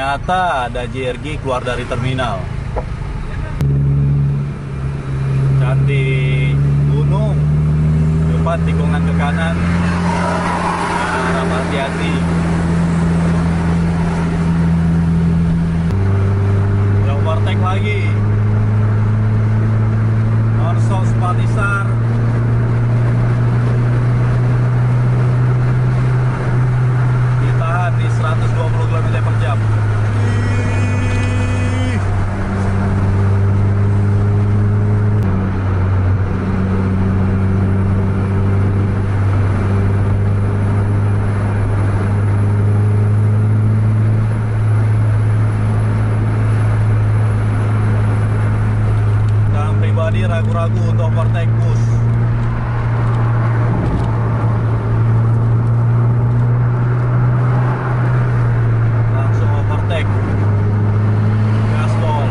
Ternyata ada JRG keluar dari terminal. Candi gunung, depan tikungan ke kanan, harap hati-hati. Udah overtake lagi. Nonstop Spatisar. Ditahan di 120 km/jam. Ragu-ragu untuk overtake bus. Langsung overtake. Gaspol.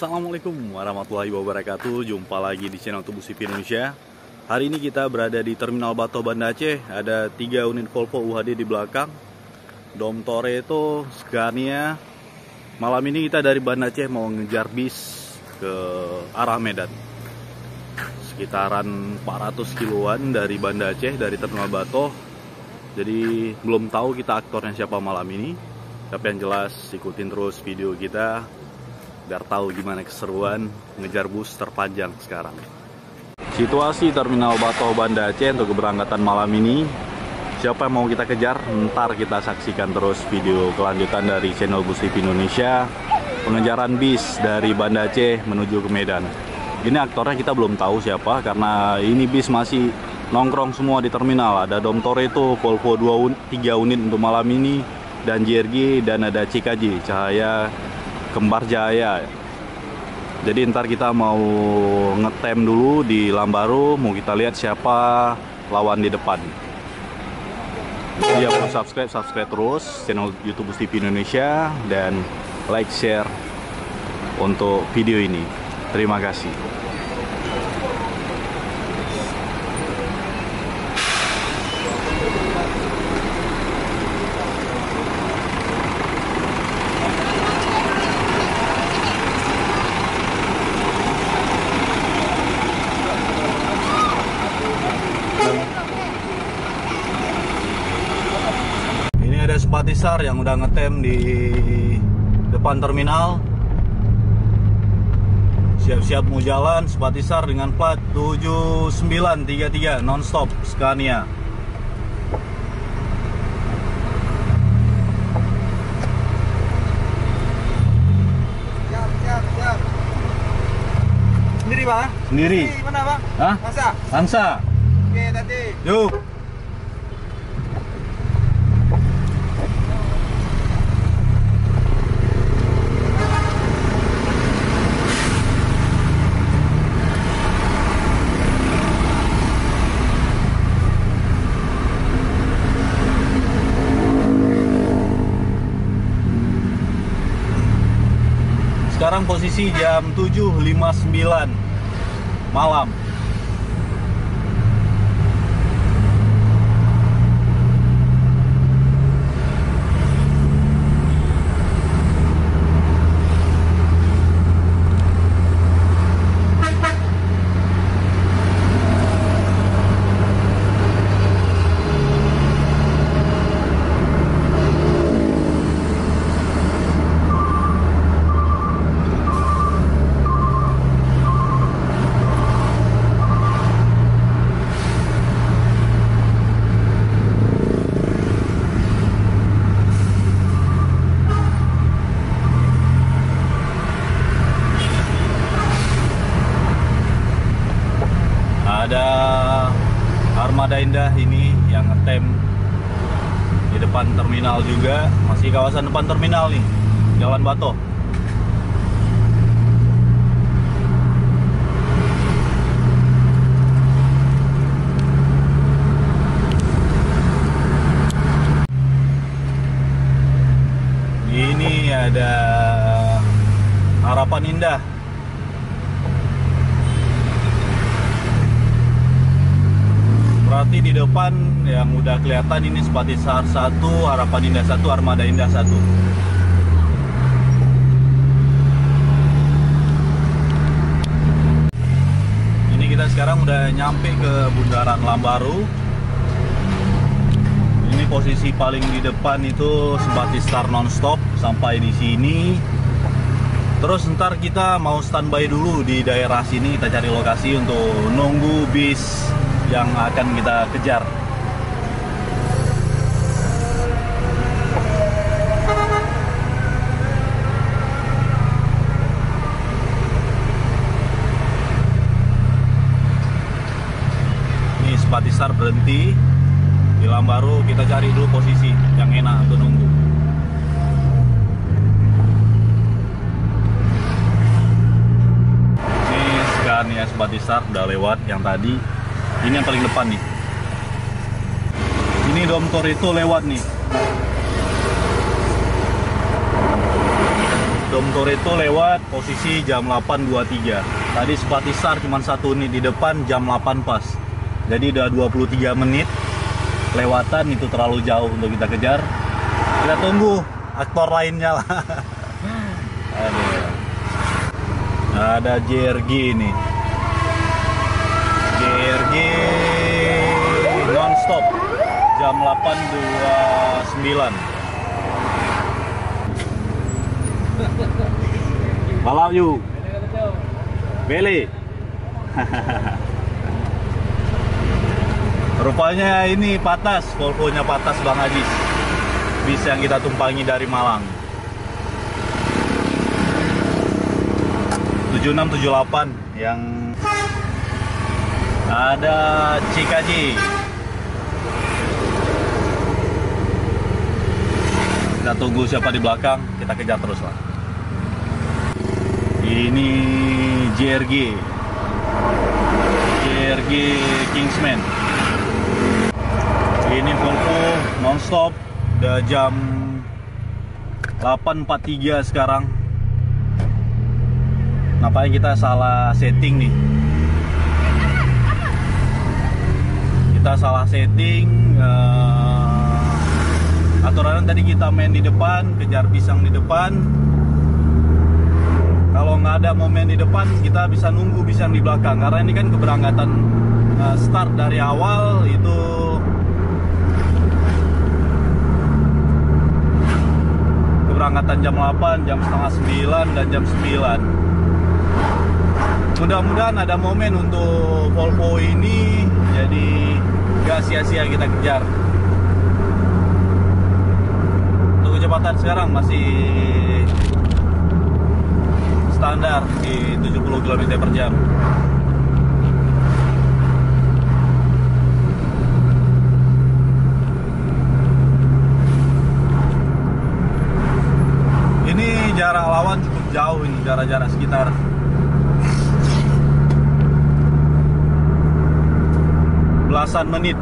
Assalamualaikum warahmatullahi wabarakatuh. Jumpa lagi di channel Tubuh CV Indonesia. Hari ini kita berada di Terminal Batoh, Banda Aceh. Ada 3 unit Volvo UHD di belakang. Dom Toretto, Scania. Malam ini kita dari Banda Aceh mau ngejar bis ke arah Medan. Sekitaran 400 kiloan dari Banda Aceh, dari Terminal Batoh. Jadi belum tahu kita aktornya siapa malam ini. Tapi yang jelas ikutin terus video kita biar tahu gimana keseruan ngejar bus terpanjang sekarang. Situasi Terminal Batoh, Banda Aceh untuk keberangkatan malam ini. Siapa yang mau kita kejar? Ntar kita saksikan terus video kelanjutan dari channel Bus TV Indonesia. Pengejaran bis dari Banda Aceh menuju ke Medan. Ini aktornya kita belum tahu siapa, karena ini bis masih nongkrong semua di terminal. Ada Dom Toretto, Volvo 3 unit untuk malam ini, dan JRG, dan ada CKJ, Cahaya Kembar Jaya. Jadi ntar kita mau ngetem dulu di Lambaru, mau kita lihat siapa lawan di depan. Jadi mau subscribe terus channel YouTube Bus TV Indonesia, dan like, share untuk video ini. Terima kasih. Spatisar yang udah ngetem di depan terminal. Siap-siap mau jalan. Spatisar dengan plat 7933 nonstop Scania. Siap. Sendiri Bang? Sendiri. Mana Bang? Hah? Angsa. Oke tadi. Yuk. Sekarang posisi jam 7.59 malam. Ada Armada Indah ini yang ngetem di depan terminal juga. Masih kawasan depan terminal nih, Jalan Batoh. Ini ada Harapan Indah. Berarti di depan yang udah kelihatan ini Spatisar 1, Harapan Indah 1, Armada Indah 1. Ini kita sekarang udah nyampe ke Bundaran Lambaru. Ini posisi paling di depan itu Spatisar nonstop sampai di sini. Terus ntar kita mau standby dulu di daerah sini, kita cari lokasi untuk nunggu bis yang akan kita kejar. Ini Spatisar berhenti di Lambaru, kita cari dulu posisi yang enak untuk nunggu. Ini sekarang ya Spatisar udah lewat yang tadi. Ini yang paling depan nih. Ini Dom Toretto lewat nih. Dom Toretto lewat posisi jam 8.23. Tadi Spatisar cuma satu nih di depan jam 8 pas. Jadi udah 23 menit lewatan, itu terlalu jauh untuk kita kejar. Kita tunggu aktor lainnya lah. Ada JRG nih. JRG nonstop jam 8.29. Malam yuk. Beli. Rupanya ini Patas, Volvo-nya Patas Bang Ajis. Bis yang kita tumpangi dari Malang. 7678 yang ada Cikaji. Kita tunggu siapa di belakang, kita kejar terus lah. Ini JRG Kingsman. Ini Volvo nonstop, udah jam 8.43 sekarang. Nampaknya kita salah setting nih. Kita salah setting. Aturan tadi kita main di depan, kejar pisang di depan. Kalau nggak ada momen di depan, kita bisa nunggu pisang di belakang. Karena ini kan keberangkatan start dari awal itu keberangkatan jam 8, jam setengah 9, dan jam 9. Mudah-mudahan ada momen untuk Volvo ini, jadi gak sia-sia kita kejar. Untuk kecepatan sekarang masih standar di 70 km/jam. Ini jarak lawan cukup jauh, ini jarak-jarak sekitar 10 menit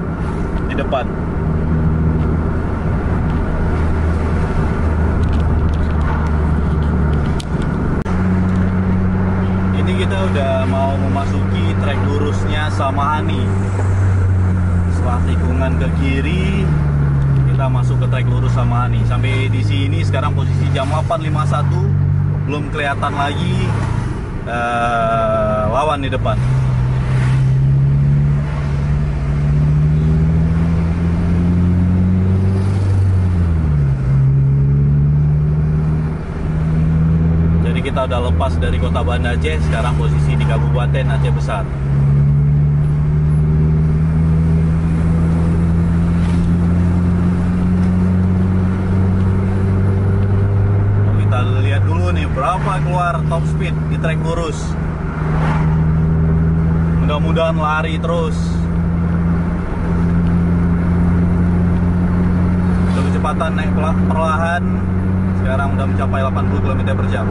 di depan. Ini kita udah mau memasuki trek lurusnya Samahani. Setelah tikungan ke kiri, kita masuk ke trek lurus Samahani. Sampai di sini sekarang posisi jam 8.51, belum kelihatan lagi lawan di depan. Kita udah lepas dari kota Banda Aceh, sekarang posisi di Kabupaten Aceh Besar. Kita lihat dulu nih berapa keluar top speed di trek lurus. Mudah-mudahan lari terus. Untuk kecepatan naik perlahan, sekarang udah mencapai 80 km/jam.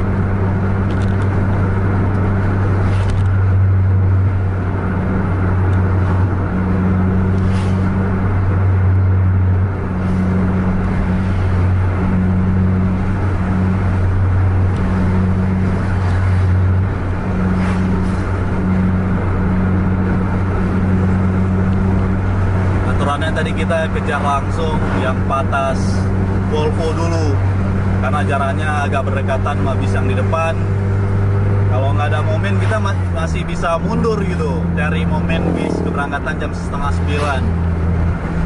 kita kejar langsung yang patas Volvo dulu, karena jaraknya agak berdekatan sama bis yang di depan. Kalau nggak ada momen kita masih bisa mundur gitu, cari momen bis keberangkatan jam 8:30.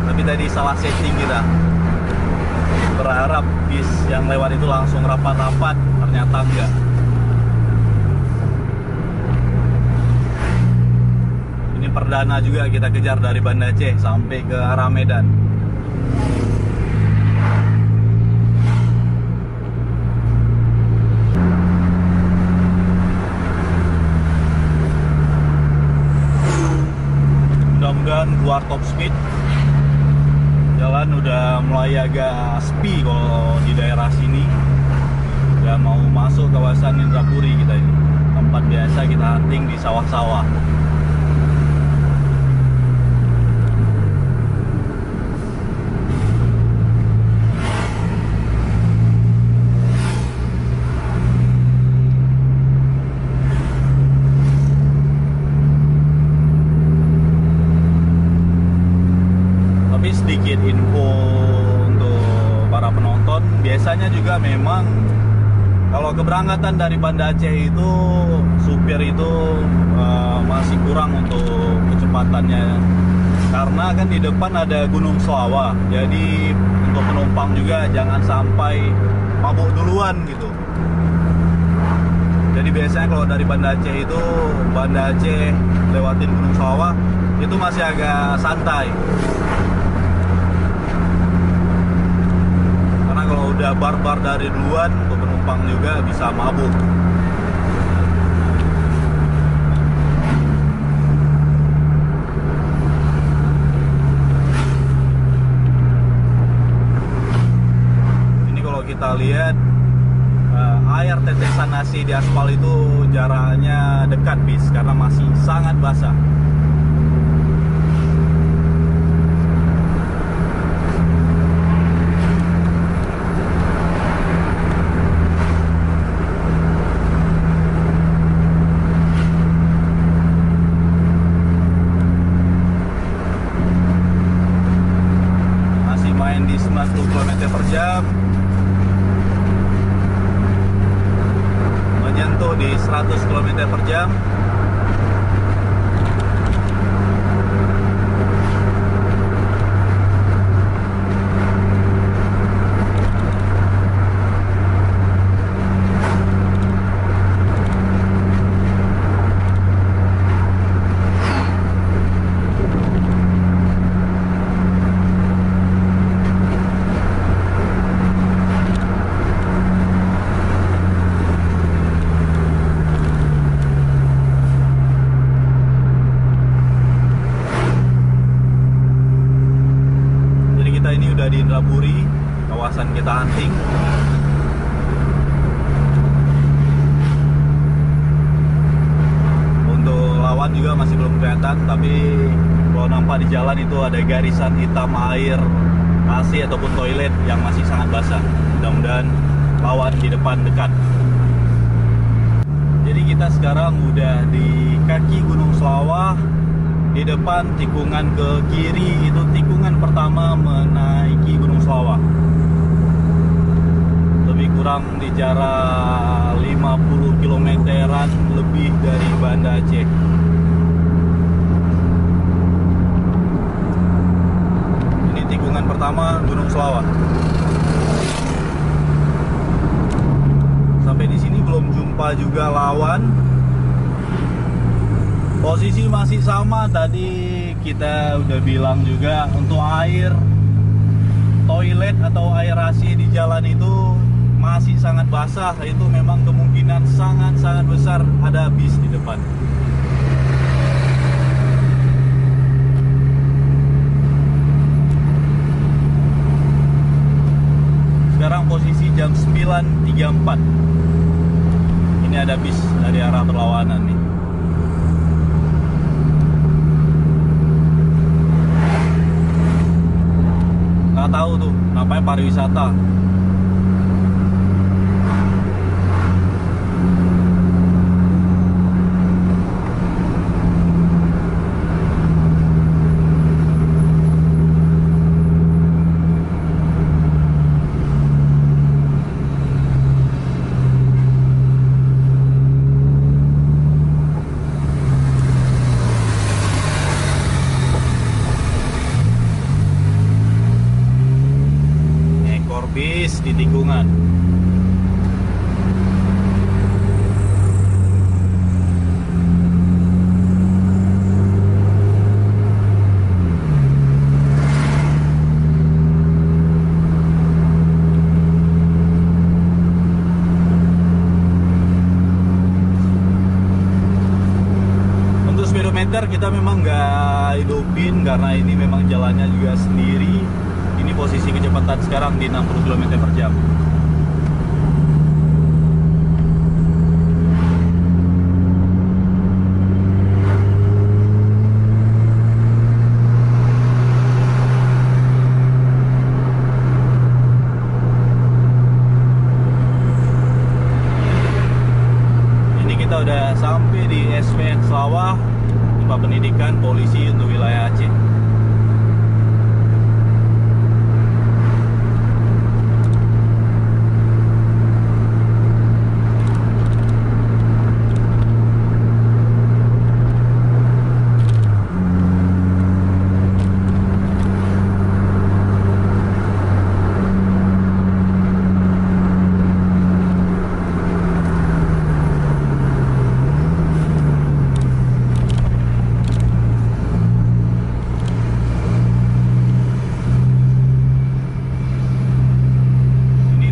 Tapi tadi salah setting kita, berharap bis yang lewat itu langsung rapat-rapat, ternyata enggak. Ini perdana juga kita kejar dari Banda Aceh sampai ke arah Medan. Mudah-mudahan keluar top speed. Jalan udah mulai agak sepi kalau di daerah sini. Udah mau masuk kawasan Indrapuri kita ini, tempat biasa kita hunting di sawah-sawah. Sedikit info untuk para penonton, biasanya juga memang kalau keberangkatan dari Banda Aceh itu supir itu masih kurang untuk kecepatannya, karena kan di depan ada Gunung Selawah, jadi untuk penumpang juga jangan sampai mabuk duluan gitu. Jadi biasanya kalau dari Banda Aceh itu, Banda Aceh lewatin Gunung Selawah itu masih agak santai. Kalau udah barbar dari duluan, untuk penumpang juga bisa mabuk. Ini kalau kita lihat air tetesan nasi di aspal itu jaraknya dekat bis, karena masih sangat basah. Di 90 km per jam, menyentuh di 100 km per jam. Di Indrapuri, kawasan kita hunting. Untuk lawan juga masih belum kelihatan, tapi kalau nampak di jalan itu ada garisan hitam air AC ataupun toilet yang masih sangat basah. Mudah-mudahan lawan di depan dekat. Jadi kita sekarang udah di kaki Gunung Selawah. Di depan tikungan ke kiri itu tikungan pertama menaiki Gunung Selawah. Lebih kurang di jarak 50 kilometeran lebih dari Banda Aceh. Ini tikungan pertama Gunung Selawah. Sampai di sini belum jumpa juga lawan. Posisi masih sama, tadi kita udah bilang juga untuk air toilet atau air AC di jalan itu masih sangat basah. Itu memang kemungkinan sangat-sangat besar ada bis di depan. Sekarang posisi jam 9.34. Ini ada bis dari arah berlawanan nih. Nggak tahu tuh, namanya pariwisata. meter kita memang nggak hidupin karena ini memang jalannya juga sendiri. Ini posisi kecepatan sekarang di 60 km per jam. Kita udah sampai di SPN Sawah, tempat pendidikan polisi untuk wilayah Aceh.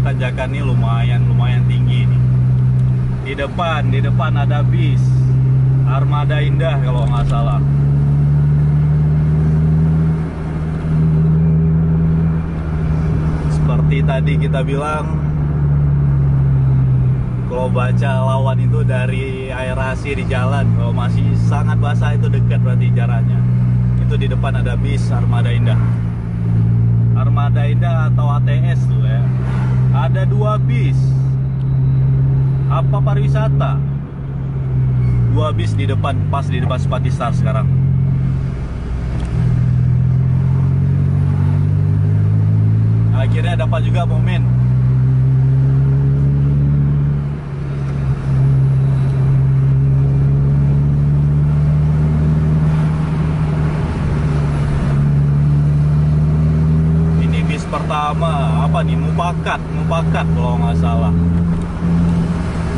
Tanjakan ini lumayan tinggi nih. Di depan ada bis Armada Indah kalau nggak salah. Seperti tadi kita bilang, kalau baca lawan itu dari aerasi di jalan, kalau masih sangat basah itu dekat berarti jaraknya. Itu di depan ada bis Armada Indah. Armada Indah atau ATS tuh ya. Ada 2 bis. Apa pariwisata? 2 bis di depan, pas di depan Spatistar sekarang. Akhirnya dapat juga momen. Pertama apa nih, Mupakat kalau nggak salah,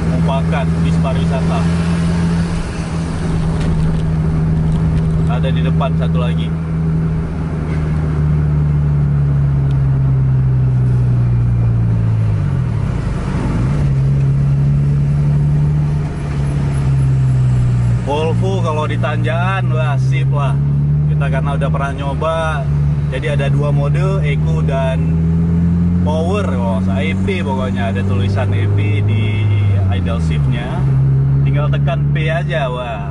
Mupakat bis pariwisata. Ada di depan satu lagi. Volvo kalau di Tanjakan wah sip lah. Kita karena udah pernah nyoba. Jadi ada 2 mode, Eco dan Power. EP pokoknya ada tulisan EP di idle shiftnya. Tinggal tekan P aja, wah.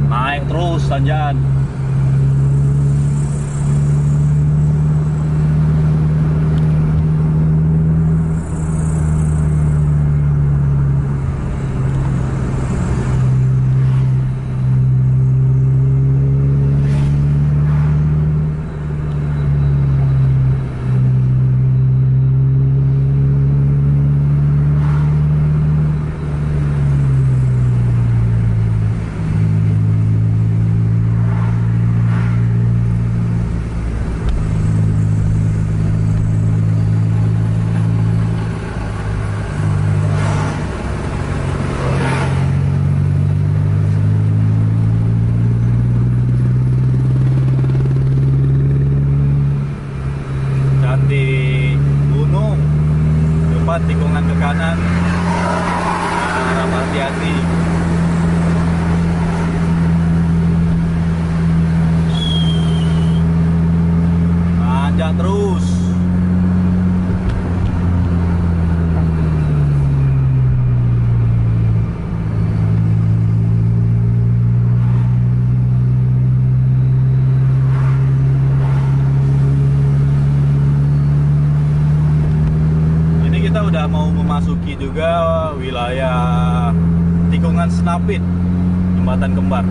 Naik terus Tanjakan. Tikungan ke kanan, harap hati-hati. Nanjak terus. Udah mau memasuki juga wilayah tikungan Senapit, Jembatan Kembar.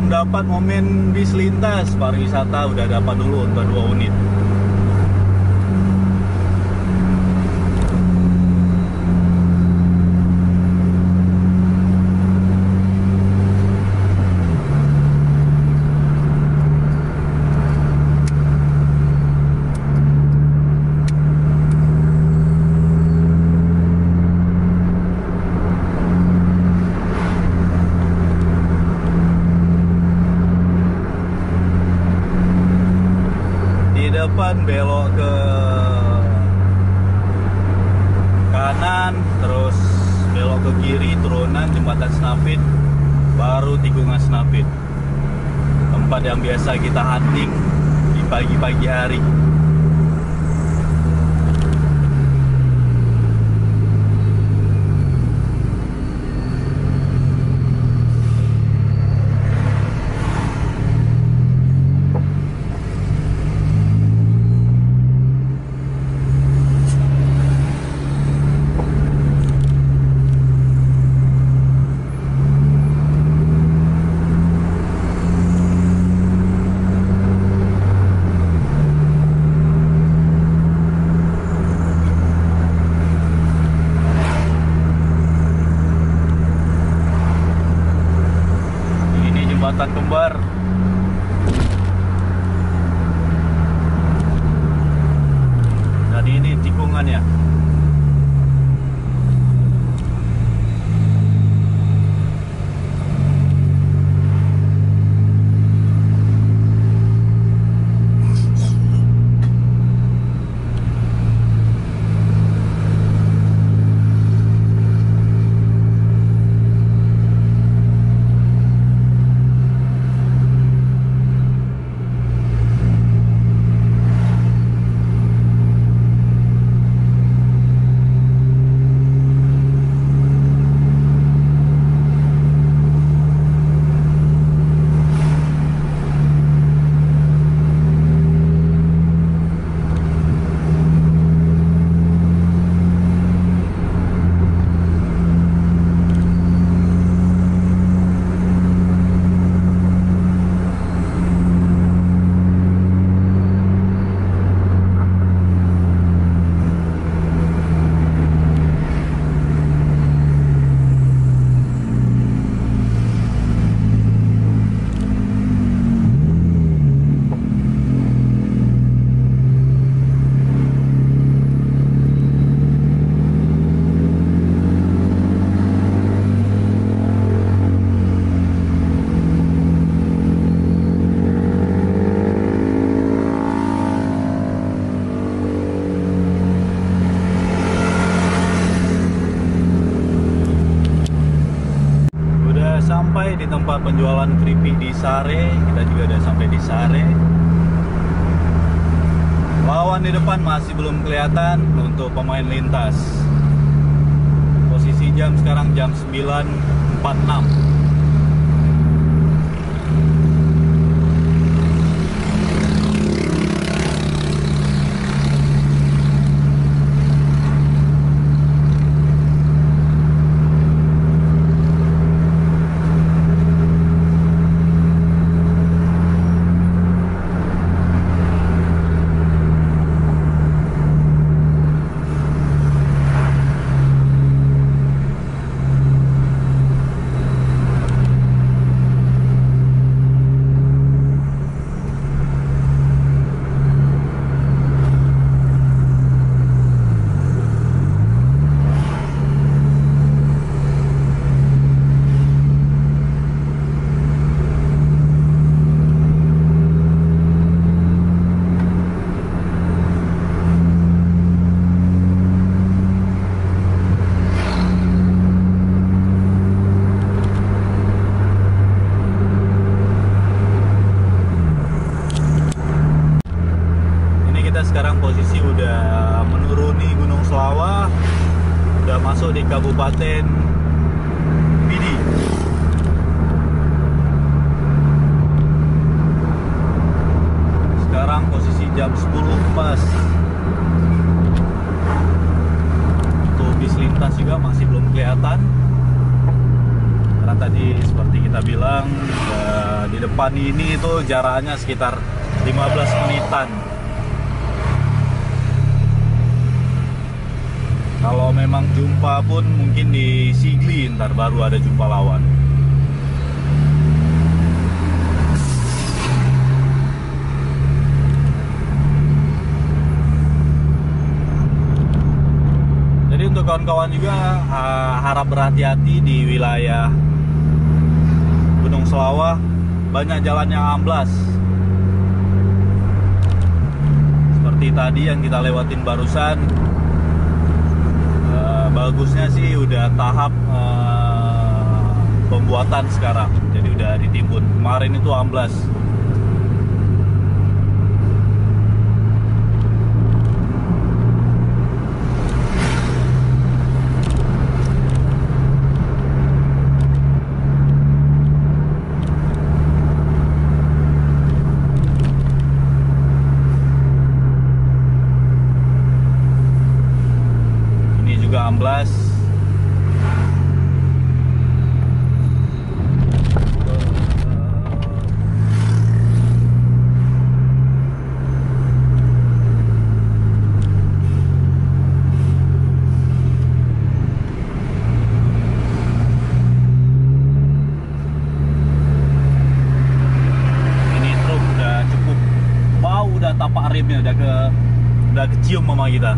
Dapat momen bis lintas pariwisata udah dapat dulu untuk 2 unit. depan, belok ke kanan, terus belok ke kiri, turunan jembatan Snapit, baru tikungan Snapit. Tempat yang biasa kita hunting di pagi-pagi hari. Jembatan kembar. Jadi ini tikungannya. Sampai di tempat penjualan keripik di Sare. Kita juga udah sampai di Sare. Lawan di depan masih belum kelihatan untuk pemain lintas. Posisi jam sekarang jam 9.46. Sekarang posisi udah menuruni Gunung Selawah, udah masuk di Kabupaten Pidi. Sekarang posisi jam 10 pas. Untuk bis lintas juga masih belum kelihatan, karena tadi seperti kita bilang di depan ini itu jaraknya sekitar 15 menitan. Kalau memang jumpa pun mungkin di Sigli, ntar baru ada jumpa lawan. Jadi untuk kawan-kawan juga harap berhati-hati di wilayah Gunung Selawah, banyak jalan yang amblas. tadi yang kita lewatin barusan, bagusnya sih udah tahap pembuatan sekarang, jadi udah ditimbun. Kemarin itu amblas. Amblas. Ini truk udah cukup bau, udah tapak remnya udah kecium sama kita.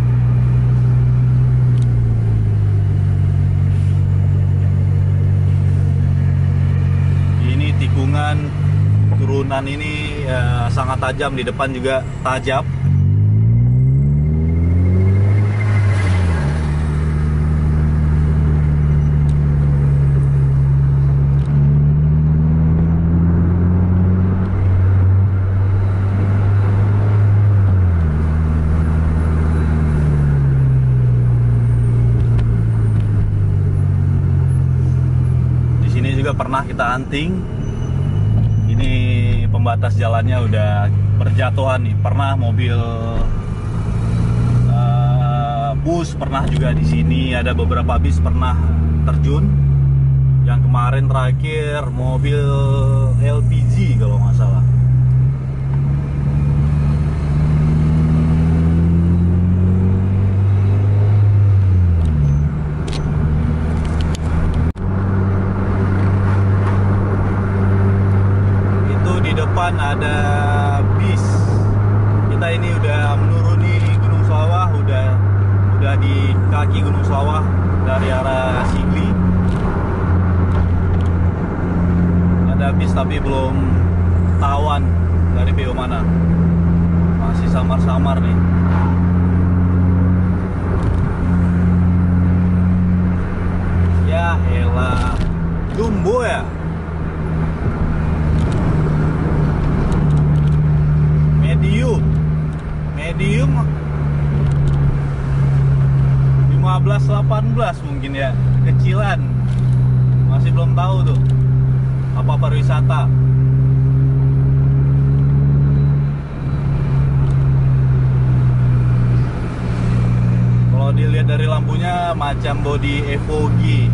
Tikungan turunan ini sangat tajam, di depan juga tajam. Di sini juga pernah kita hunting. Ini pembatas jalannya udah berjatuhan nih. Pernah mobil bus pernah juga di sini. Ada beberapa bis pernah terjun. Yang kemarin terakhir mobil LPG kalau nggak salah. Ada bis. Kita ini udah menuruni Gunung Sawah, udah di kaki Gunung Sawah dari arah Sigli. Ada bis tapi belum tahuan dari PO mana. Masih samar-samar nih. Ya elah, jumbo ya. Medium 15-18 mungkin ya, kecilan. Masih belum tahu tuh apa pariwisata. Kalau dilihat dari lampunya macam body Evoque.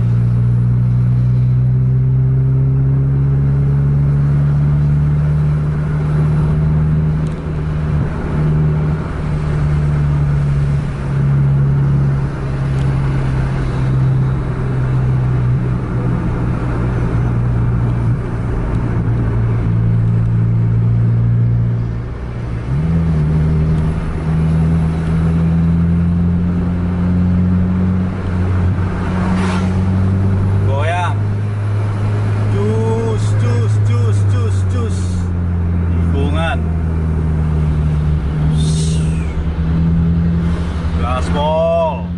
Gaspol.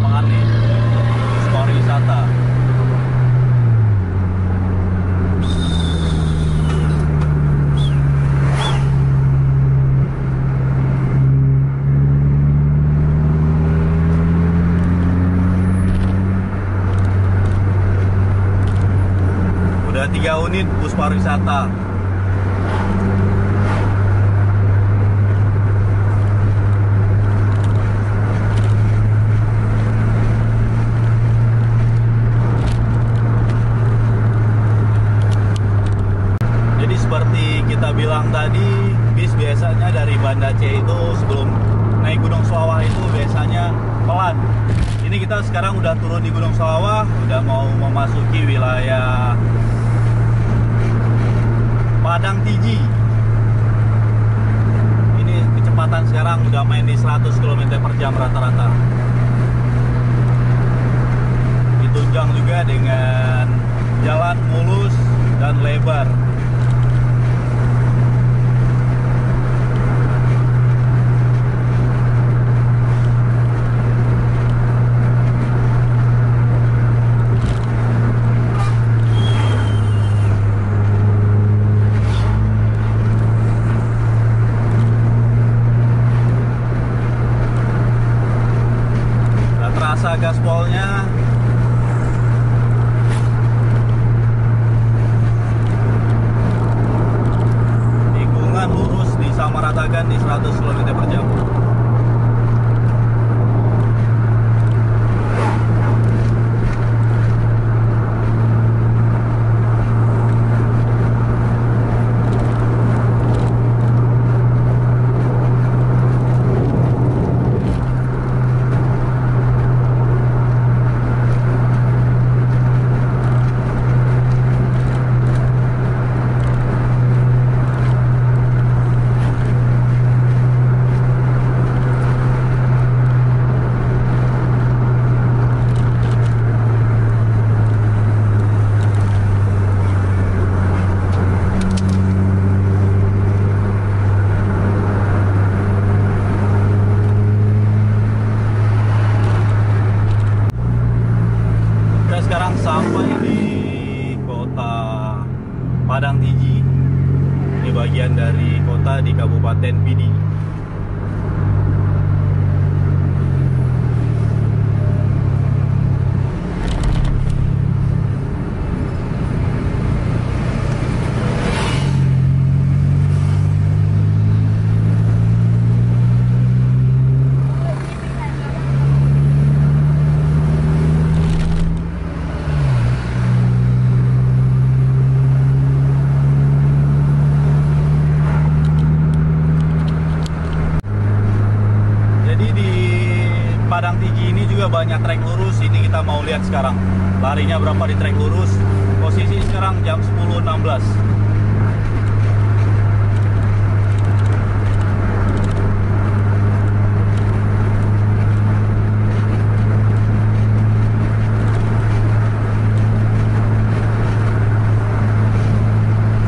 Apaan nih? Pariwisata. Udah 3 unit bus pariwisata. Seperti kita bilang tadi, bis biasanya dari Banda Aceh itu sebelum naik Gunung Sawah itu biasanya pelan. Ini kita sekarang udah turun di Gunung Sawah, udah mau memasuki wilayah Padang Tiji. Ini kecepatan sekarang udah main di 100 km/jam rata-rata. Ditunjang juga dengan jalan mulus dan lebar. bagian dari kota di Kabupaten Pidi. Padang Tinggi ini juga banyak trek lurus. Ini kita mau lihat sekarang larinya berapa di trek lurus. Posisi sekarang jam 10.16.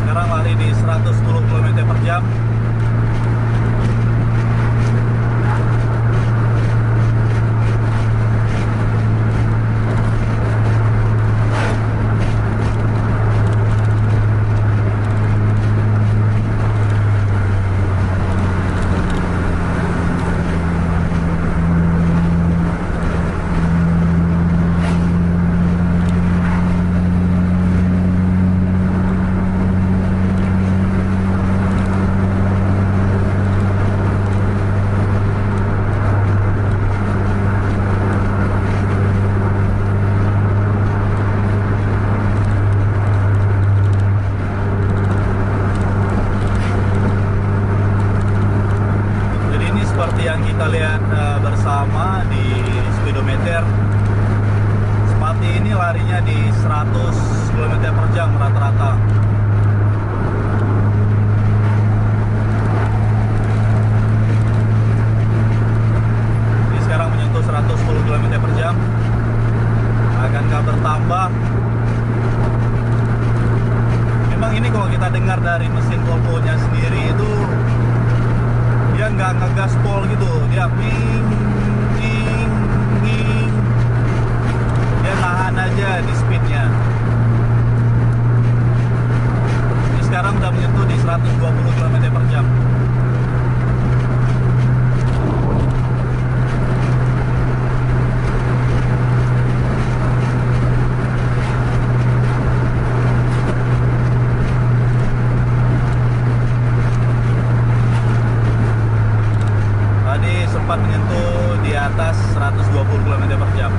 Sekarang lari di 110 km/jam. Seperti yang kita lihat bersama di speedometer, Spati ini larinya di 100 km/jam rata-rata. Ini sekarang menyentuh 110 km/jam. Akankah bertambah? Memang ini kalau kita dengar dari mesin Volvo-nya sendiri itu dia nggak ngegaspol gitu, dia wing, dia nahan aja di speednya. Ini sekarang udah menyentuh di 120 km/jam. Sempat menyentuh di atas 120 km/jam.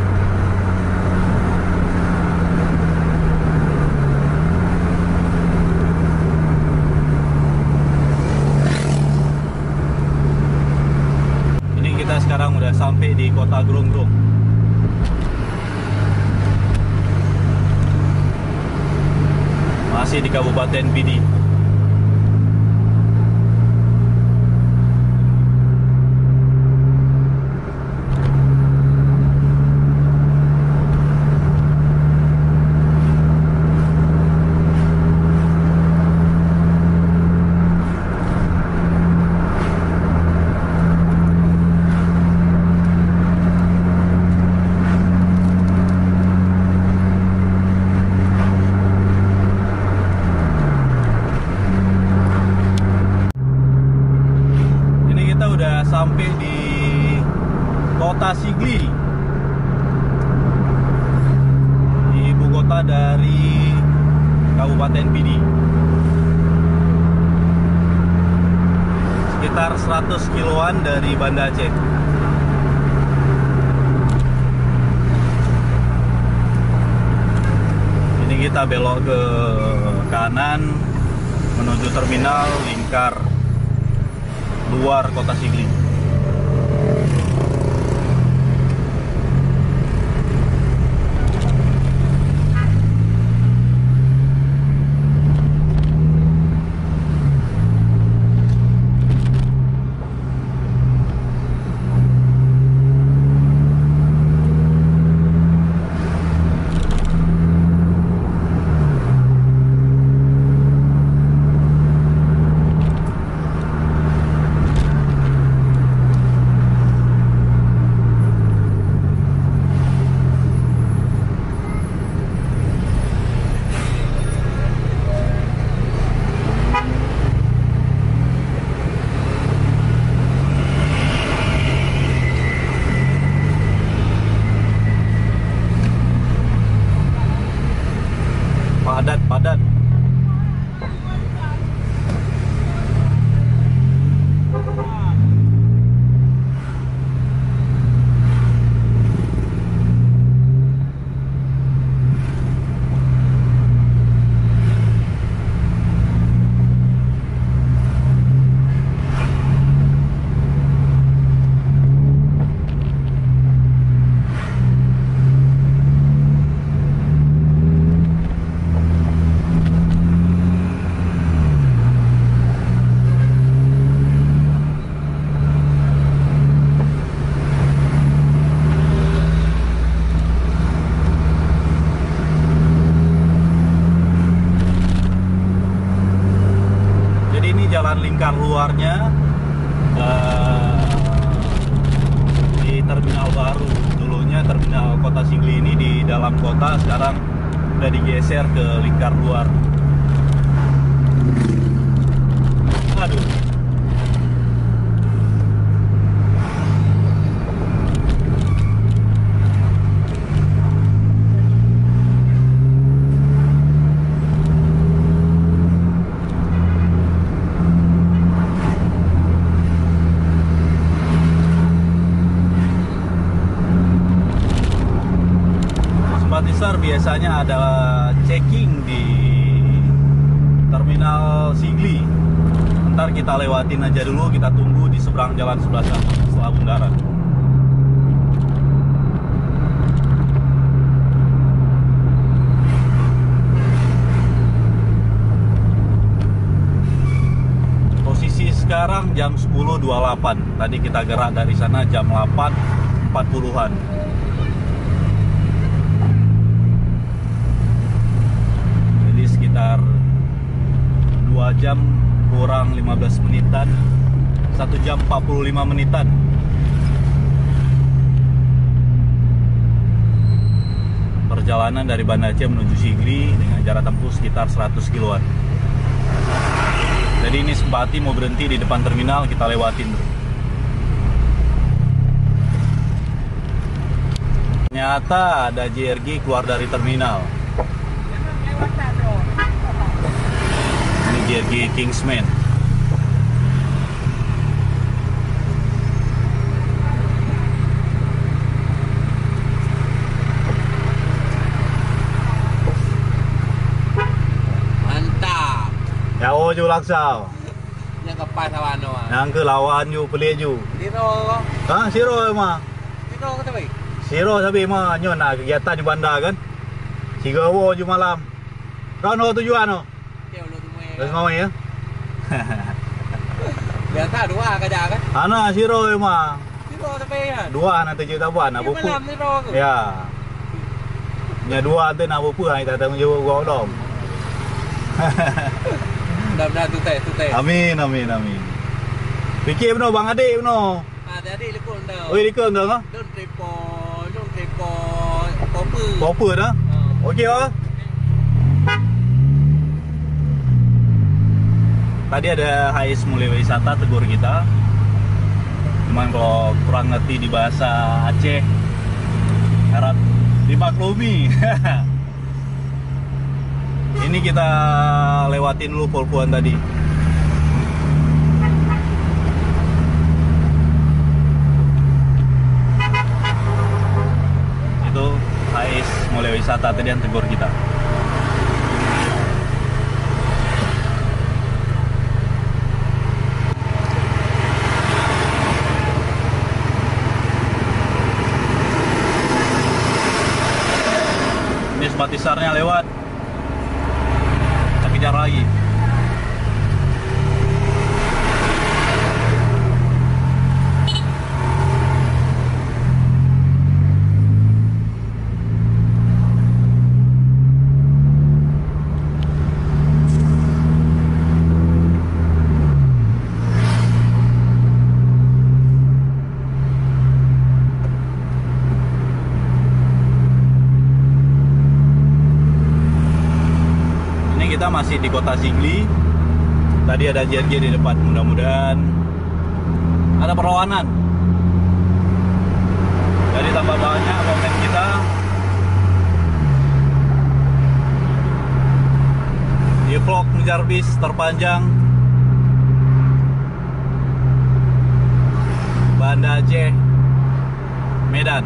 Ini kita sekarang udah sampai di kota Gronggrong. Masih di Kabupaten Pidi. Sampai di kota Sigli, ibu kota dari Kabupaten Pidi. Sekitar 100 kiloan dari Banda Aceh. Ini kita belok ke kanan menuju terminal lingkar luar kota Sigli. padat. Jalan lingkar luarnya di terminal baru. Dulunya terminal Kota Sigli ini di dalam kota, sekarang udah digeser ke lingkar luar. Aduh. Simpatiser biasanya ada checking di terminal Sigli. Ntar kita lewatin aja dulu, kita tunggu di seberang jalan sebelah sana setelah bundaran. Posisi sekarang jam 10.28. Tadi kita gerak dari sana jam 8.40-an. Sekitar 2 jam kurang 15 menitan, 1 jam 45 menitan. Perjalanan dari Banda Aceh menuju Sigli dengan jarak tempuh sekitar 100 kiloan. Jadi ini Simpati mau berhenti di depan terminal, kita lewatin dulu. Ternyata ada JRG keluar dari terminal. JRG Kingsman. Mantap. Ya ojo laksau. Yang ke Pasawano. Yang ke lawan you pelik you. Siro. Ha, siro mah. Siro kata baik. Siro sabi mah nyon nak kegiatan di bandar kan. Cigawo ju malam. Rono tujuan no. Terus mau ya? Biasa dua kerja kan? Ana siro mah. Siro sampai ya. Dua nanti cerita buat nak buku. Malam siro. Ya. Nya dua tu nak buku hai tak tanggung jawab gua dom. Mudah-mudahan tute. Amin. Fikir beno Bang Adik beno. Jadi lekun dah. Oi likun dah. Don trepo koper. Koper dah. Okey ah. Tadi ada HIS Mulai Wisata tegur kita. Cuman kalau kurang ngerti di bahasa Aceh, harap dimaklumi. Ini kita lewatin dulu Polpuan tadi. Itu HIS Mulai Wisata tadi yang tegur kita. Simpatisernya lewat, kita kejar lagi. Kita masih di Kota Sigli. Tadi ada JRG di depan. Mudah-mudahan ada perlawanan. Jadi tambah banyak komen kita. vlog ngejar bis terpanjang Banda Aceh, Medan.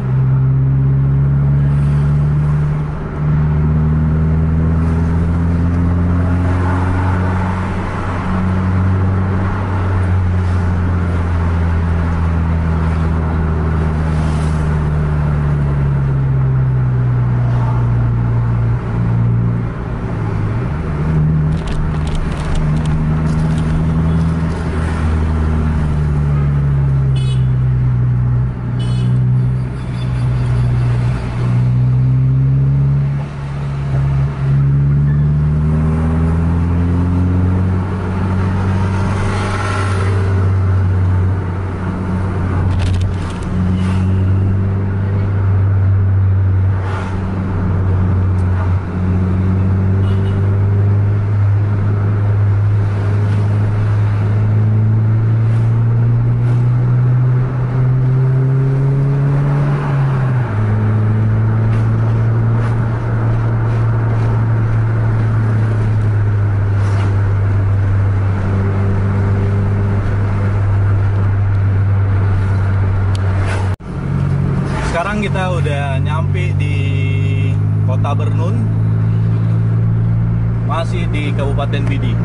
Sekarang kita udah nyampe di Kota Bernun, masih di Kabupaten Pidi.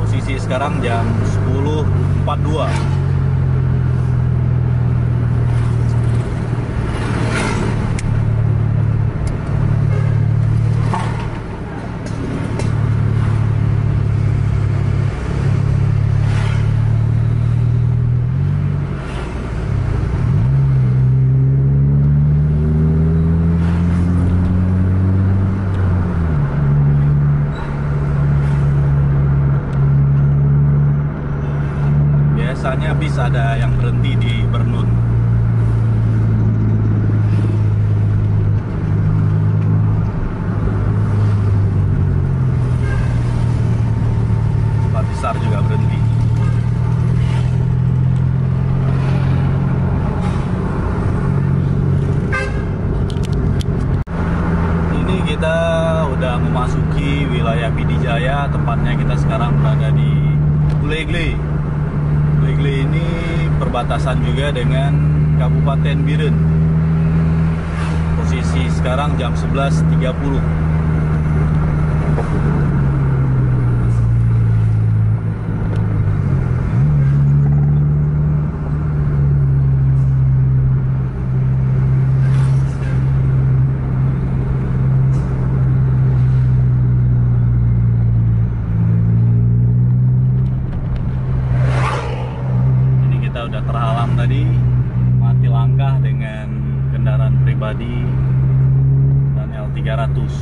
Posisi sekarang jam 10.42. Biasanya bis ada yang berhenti di Bernun. Batisar juga berhenti. Ini kita udah memasuki wilayah Pidijaya, tepatnya kita sekarang berada di Ulegle. Ulegle ini perbatasan juga dengan Kabupaten Biren. Posisi sekarang jam 11.30. Udah terhalang tadi, mati langkah dengan kendaraan pribadi dan L300.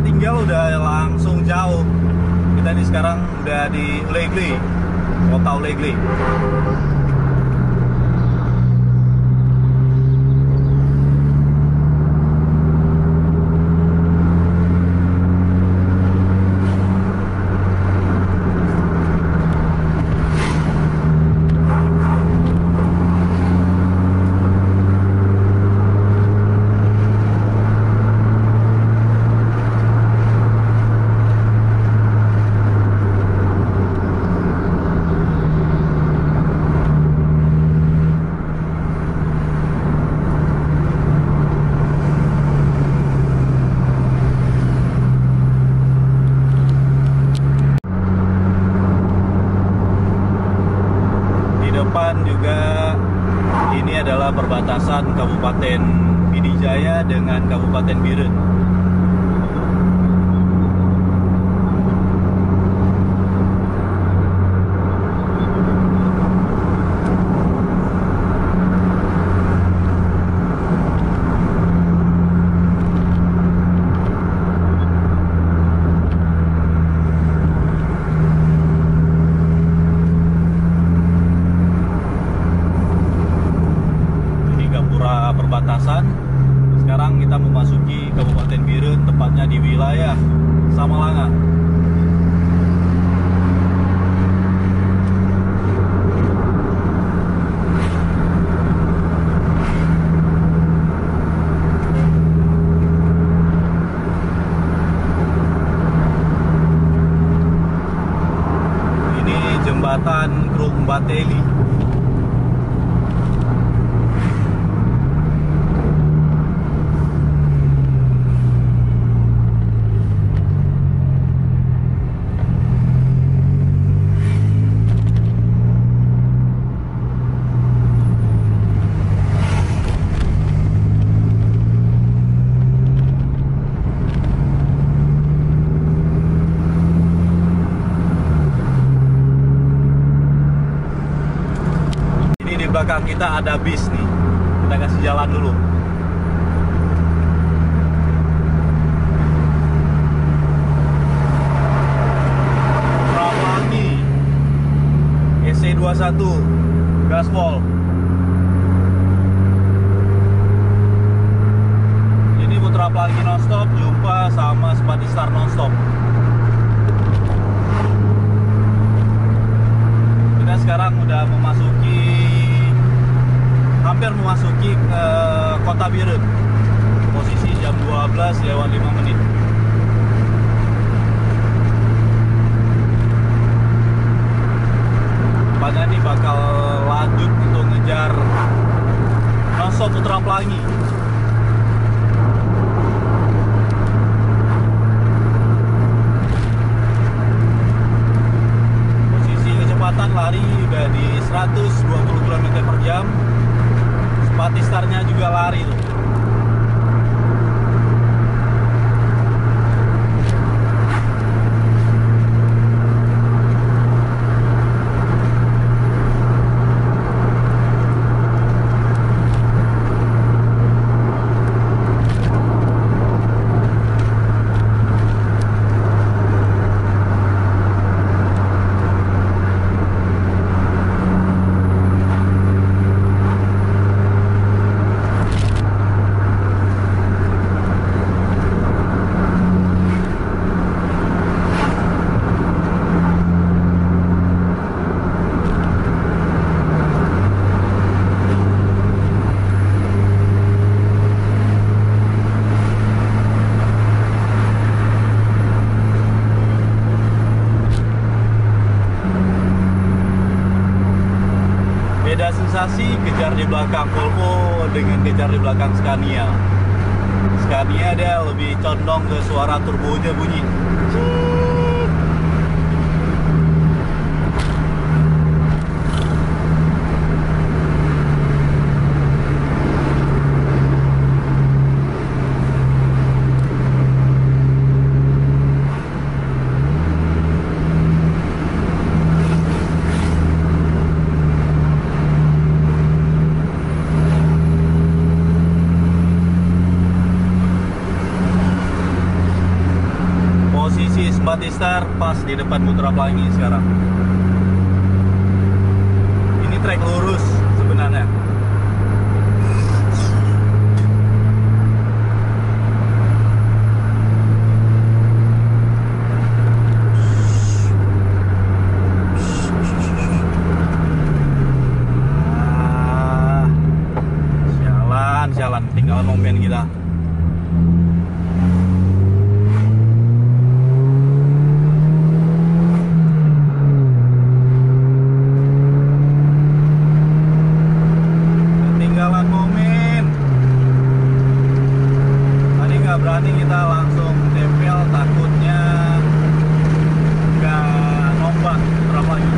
Tinggal udah langsung jauh. Kita ini sekarang udah di Ulegle, Kota Ulegle. depan juga ini adalah perbatasan Kabupaten Pidijaya dengan Kabupaten Biren. Perbatasan. Sekarang kita memasuki Kabupaten Biren, tepatnya di wilayah Samalanga. Ini jembatan Krung Bateli. Belakang kita ada bis nih, kita kasih jalan dulu. Rawangi SC21 gaspol. Ini Putra Pelangi nonstop, jumpa sama Spatistar nonstop. Kita sekarang udah hampir memasuki kota Biren. Posisi jam 12:05. Pada ini bakal lanjut untuk ngejar nonstop Putra Pelangi. Posisi kecepatan lari udah di 120 km per jam. Spatistarnya juga lari tuh. Beda sensasi kejar di belakang Volvo dengan kejar di belakang Scania. Scania dia lebih condong ke suara turbonya bunyi. Spatistar pas di depan Putra Pelangi sekarang. Ini trek lurus sebenarnya. Jalan, tinggal momen kita. Berani kita langsung tempel, takutnya nggak nombak berapa lagi.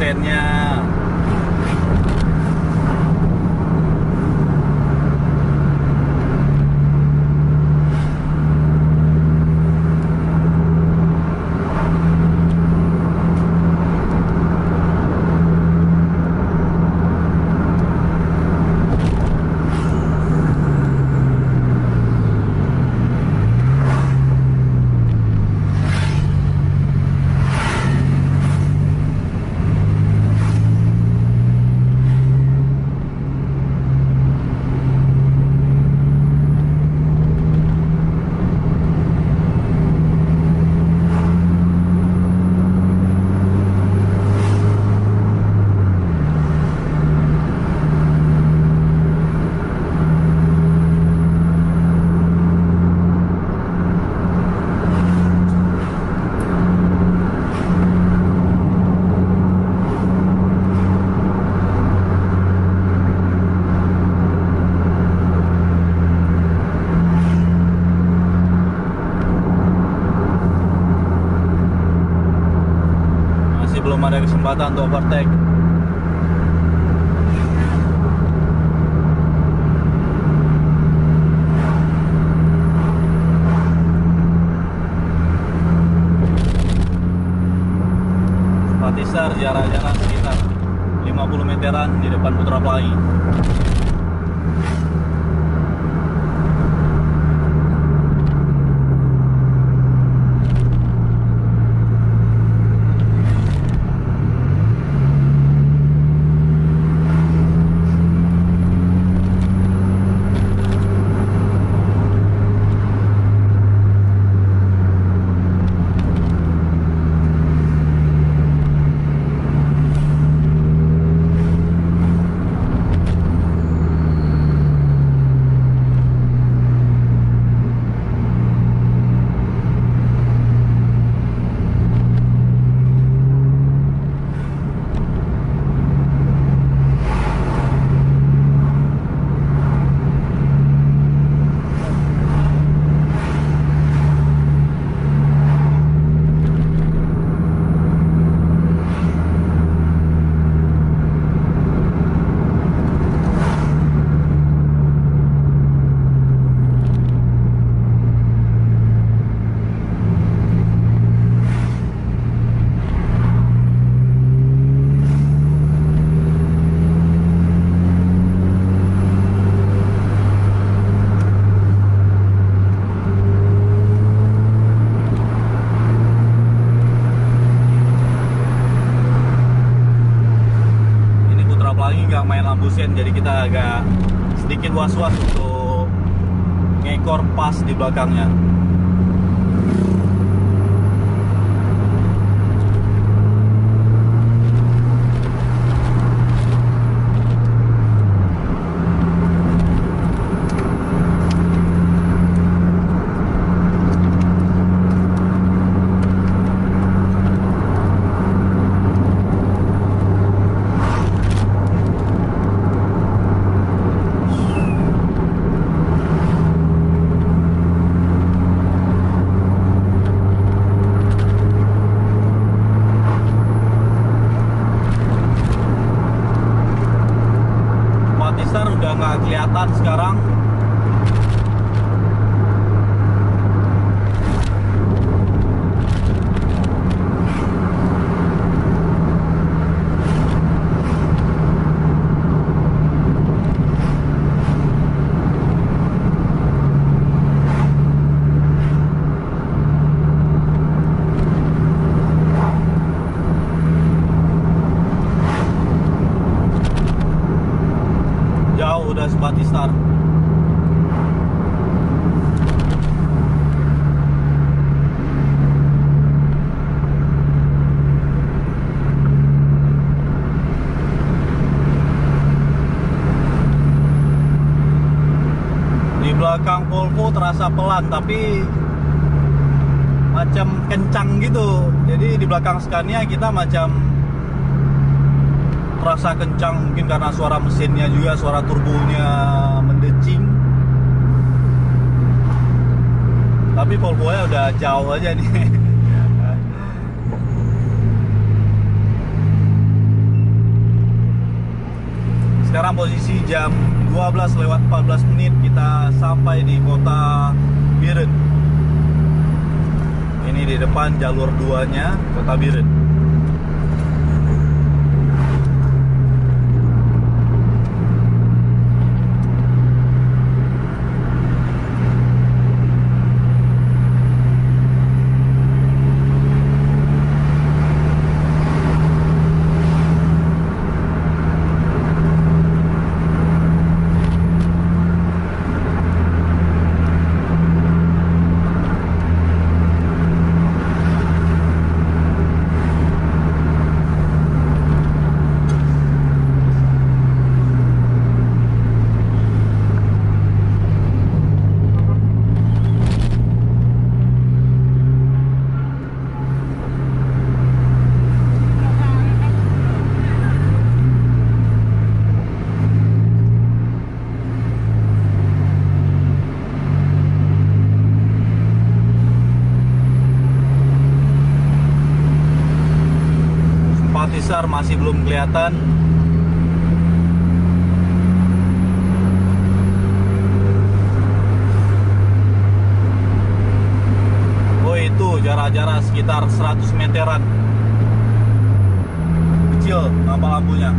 sennya. Belum ada kesempatan untuk overtake. Patisar jarak-jarak sekitar 50 meteran di depan Putra Pelangi. Nggak main lampu sen, jadi kita agak sedikit was-was untuk ngekor pas di belakangnya. Udah nggak kelihatan sekarang. Udah Patisar. Di belakang Volvo terasa pelan tapi macam kencang gitu. Jadi di belakang Scania kita macam terasa kencang, mungkin karena suara mesinnya juga, suara turbonya mendecing. Tapi Volvo-nya udah jauh aja nih. Sekarang posisi jam 12:14 kita sampai di kota Biren. Ini di depan jalur 2-nya kota Biren. Simpatiser masih belum kelihatan. Oh, itu jarak-jarak sekitar 100 meteran. Kecil nampak lampunya.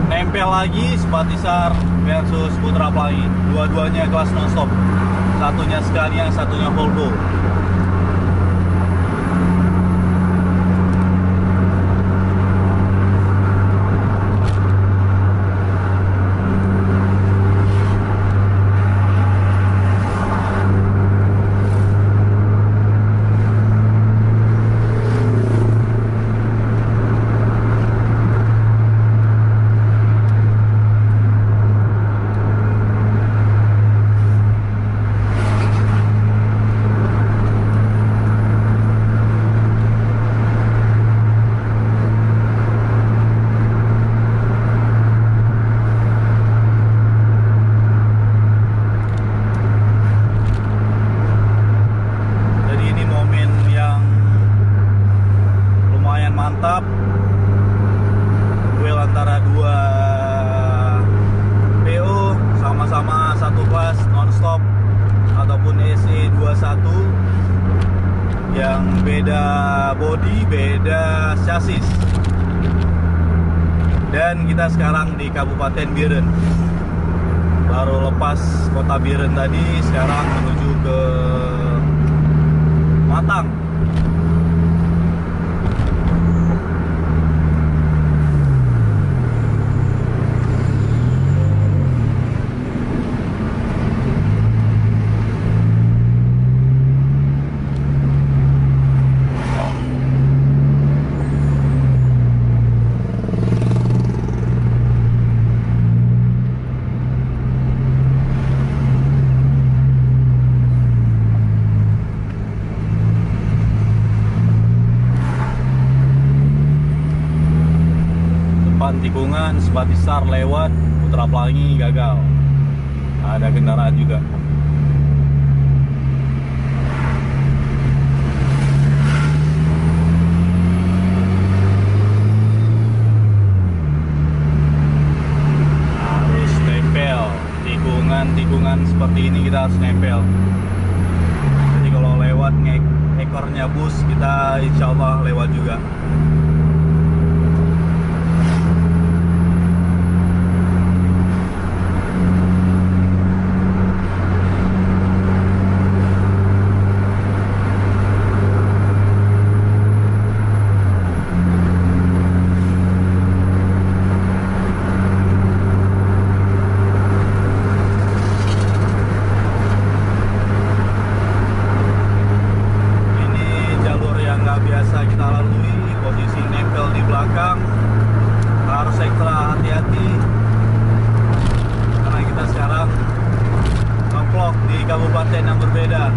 Nempel lagi Simpatiser versus Putra Pelangi. Dua-duanya kelas non-stop. Satunya Scania, satunya Volvo. Mantap, duel antara dua PO sama-sama satu kelas non-stop ataupun SE21 yang beda body, beda chassis. Dan kita sekarang di Kabupaten Biren, baru lepas kota Biren tadi, sekarang menuju ke Matang. tikungan, Sebatisar lewat, Putra Pelangi gagal. Ada kendaraan juga. Harus nempel. Tikungan seperti ini kita harus nempel. Jadi kalau lewat ekornya bus, kita insya Allah lewat juga. Kabupaten yang berbeda.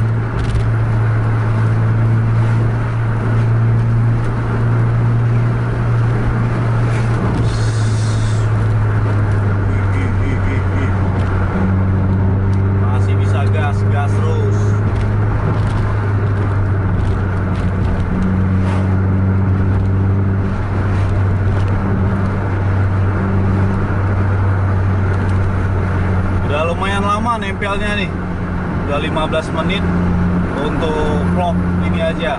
Masih bisa gas terus. Udah lumayan lama nempelnya nih. Udah 15 menit untuk vlog ini aja.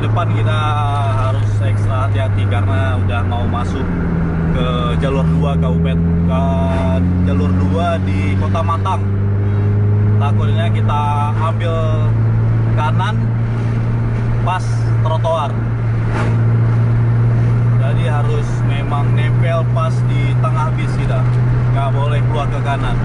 Depan kita harus ekstra hati-hati karena udah mau masuk ke jalur 2 jalur 2 di Kota Matang. Takutnya kita ambil kanan pas trotoar. Jadi harus memang nempel pas di tengah bis kita, nggak boleh keluar ke kanan.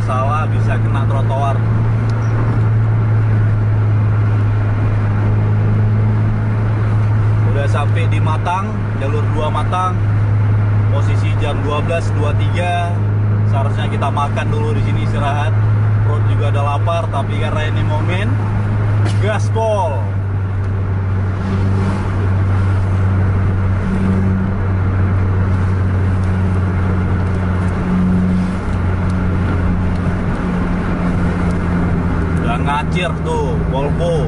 Salah bisa kena trotoar. Udah sampai di Matang, jalur 2 Matang. Posisi jam 12.23. Seharusnya kita makan dulu di sini, istirahat. Perut juga udah lapar, tapi karena ini momen gaspol. Ngacir tuh Volvo.